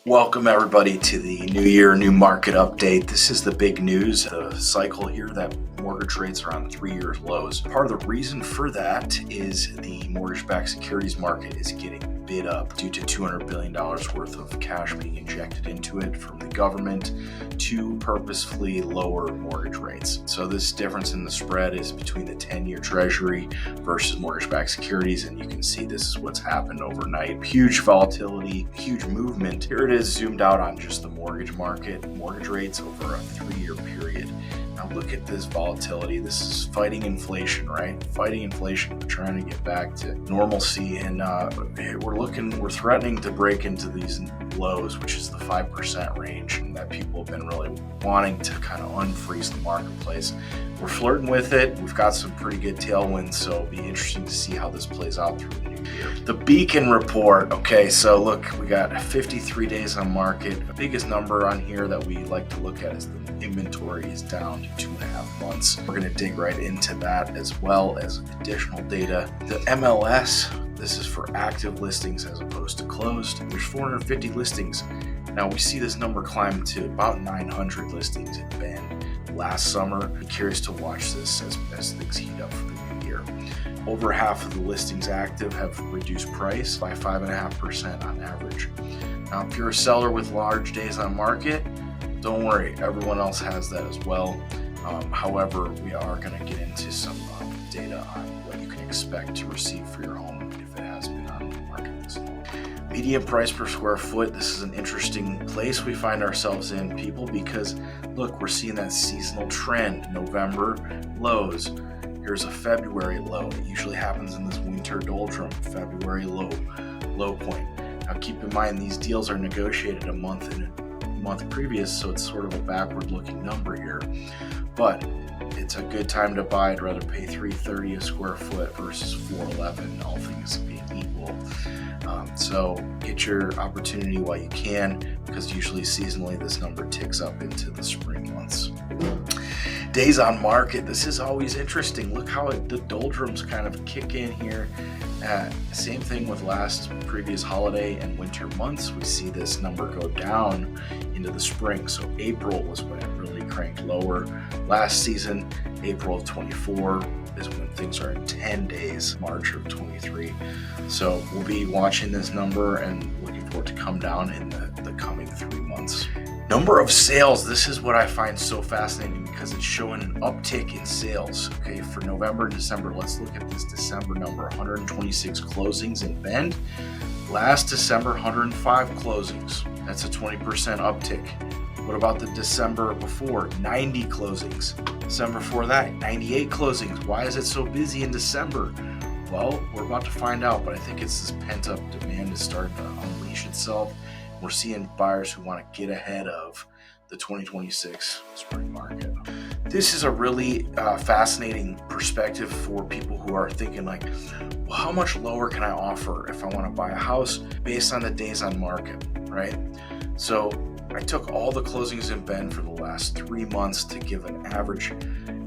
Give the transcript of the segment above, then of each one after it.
Welcome everybody to the New Year, New Market Update. This is the big news, the cycle here that mortgage rates are on 3-year lows. Part of the reason for that is the mortgage-backed securities market is getting bid up due to $200 billion worth of cash being injected into it from the government to purposefully lower mortgage rates. So this difference in the spread is between the 10-year treasury versus mortgage-backed securities, and you can see this is what's happened overnight. Huge volatility, huge movement. Here it is zoomed out on just the mortgage market, mortgage rates over a 3-year period. Now look at this volatility. This is fighting inflation, right? Fighting inflation. We're trying to get back to normalcy, and we're threatening to break into these lows, which is the 5% range that people have been really wanting to kind of unfreeze the marketplace. We're flirting with it. We've got some pretty good tailwinds, so it'll be interesting to see how this plays out through the new year. The Beacon report. Okay, so look, we got 53 days on market. The biggest number on here that we like to look at is the inventory is down to 2.5 months. We're going to dig right into that as well as additional data. The MLS, this is for active listings as opposed to closed. There's 450 listings. Now we see this number climb to about 900 listings in Bend last summer. Be curious to watch this as things heat up for the new year. Over half of the listings active have reduced price by 5.5% on average. Now, if you're a seller with large days on market, don't worry, everyone else has that as well. However, we are going to get into some data on what you can expect to receive for your home if it has been on the market this long. Median price per square foot. This is an interesting place we find ourselves in, people, because look, we're seeing that seasonal trend. November lows. Here's a February low. It usually happens in this winter doldrum. February low point. Now keep in mind these deals are negotiated a month previous, so it's sort of a backward looking number here, but it's a good time to buy. I'd rather pay $330 a square foot versus $411, all things being equal. So get your opportunity while you can, because usually seasonally this number ticks up into the spring months. Days on market. This is always interesting. Look how the doldrums kind of kick in here. Same thing with previous holiday and winter months. We see this number go down into the spring. So April was when it really cranked lower. Last season, April of 24 is when things are in 10 days, March of 23. So we'll be watching this number and looking for it to come down in the coming 3 months. Number of sales. This is what I find so fascinating because it's showing an uptick in sales. Okay, for November and December, let's look at this December number. 126 closings in Bend. Last December, 105 closings. That's a 20% uptick. What about the December before? 90 closings. December before that, 98 closings. Why is it so busy in December? Well, we're about to find out, but I think it's this pent-up demand is starting to unleash itself. We're seeing buyers who want to get ahead of the 2026 spring market. This is a really fascinating perspective for people who are thinking like, well, how much lower can I offer if I want to buy a house based on the days on market, right? So I took all the closings in Bend for the last 3 months to give an average.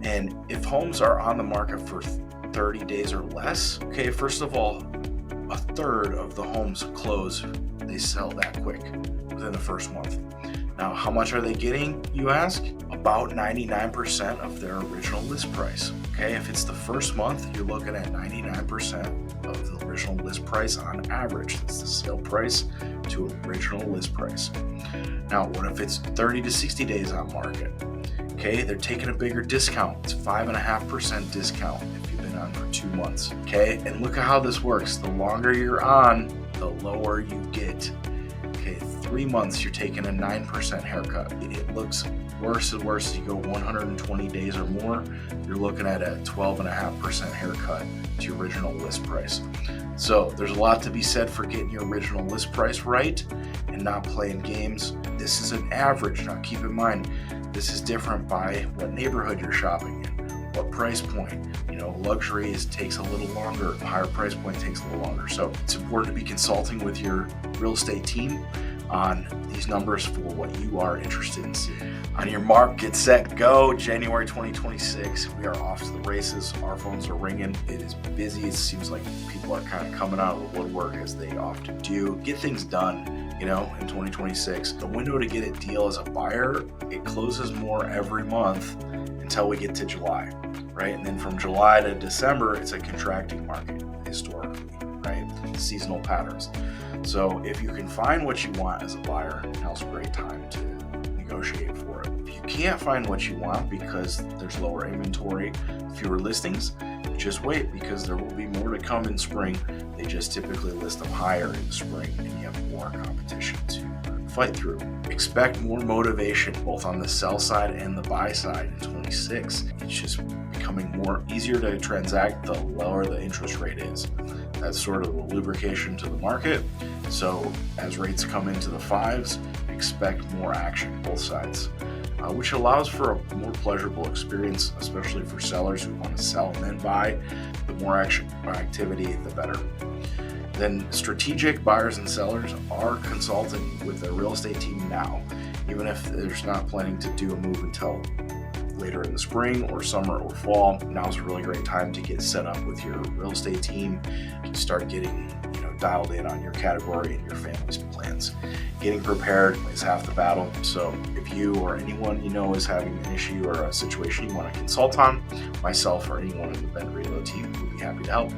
And if homes are on the market for 30 days or less, okay, first of all, a third of the homes close. They sell that quick within the first month. Now, how much are they getting, you ask? About 99% of their original list price. Okay, if it's the first month, you're looking at 99% of the original list price on average. That's the sale price to original list price. Now, what if it's 30 to 60 days on market? Okay, they're taking a bigger discount. It's 5.5% discount if you've been on for 2 months. Okay, and look at how this works. The longer you're on, the lower you get. Okay, 3 months, you're taking a 9% haircut. It looks worse and worse as you go 120 days or more. You're looking at a 12.5% haircut to your original list price. So there's a lot to be said for getting your original list price right and not playing games. This is an average. Now keep in mind, this is different by what neighborhood you're shopping in, what price point. Luxury takes a little longer. A higher price point takes a little longer. So it's important to be consulting with your real estate team on these numbers for what you are interested in seeing. On your mark, get set, go. January 2026, we are off to the races. Our phones are ringing. It is busy. It seems like people are kind of coming out of the woodwork as they often do. Get things done. in 2026. The window to get a deal as a buyer, it closes more every month until we get to July, right? And then from July to December, it's a contracting market historically, right? Seasonal patterns. So if you can find what you want as a buyer, now's a great time to negotiate for it. If you can't find what you want because there's lower inventory, fewer listings, just wait, because there will be more to come in spring. They just typically list them higher in the spring, and you have more competition to fight through. Expect more motivation both on the sell side and the buy side in 26. It's just becoming more easier to transact the lower the interest rate is. That's sort of the lubrication to the market. So as rates come into the fives, expect more action both sides, which allows for a more pleasurable experience, especially for sellers who want to sell and then buy. The more activity, the better. Then strategic buyers and sellers are consulting with their real estate team now, even if there's not planning to do a move until later in the spring or summer or fall. Now's a really great time to get set up with your real estate team to start getting dialed in on your category and your family's plans. Getting prepared is half the battle. So if you or anyone is having an issue or a situation you want to consult on, myself or anyone in the Bend Radio team would be happy to help.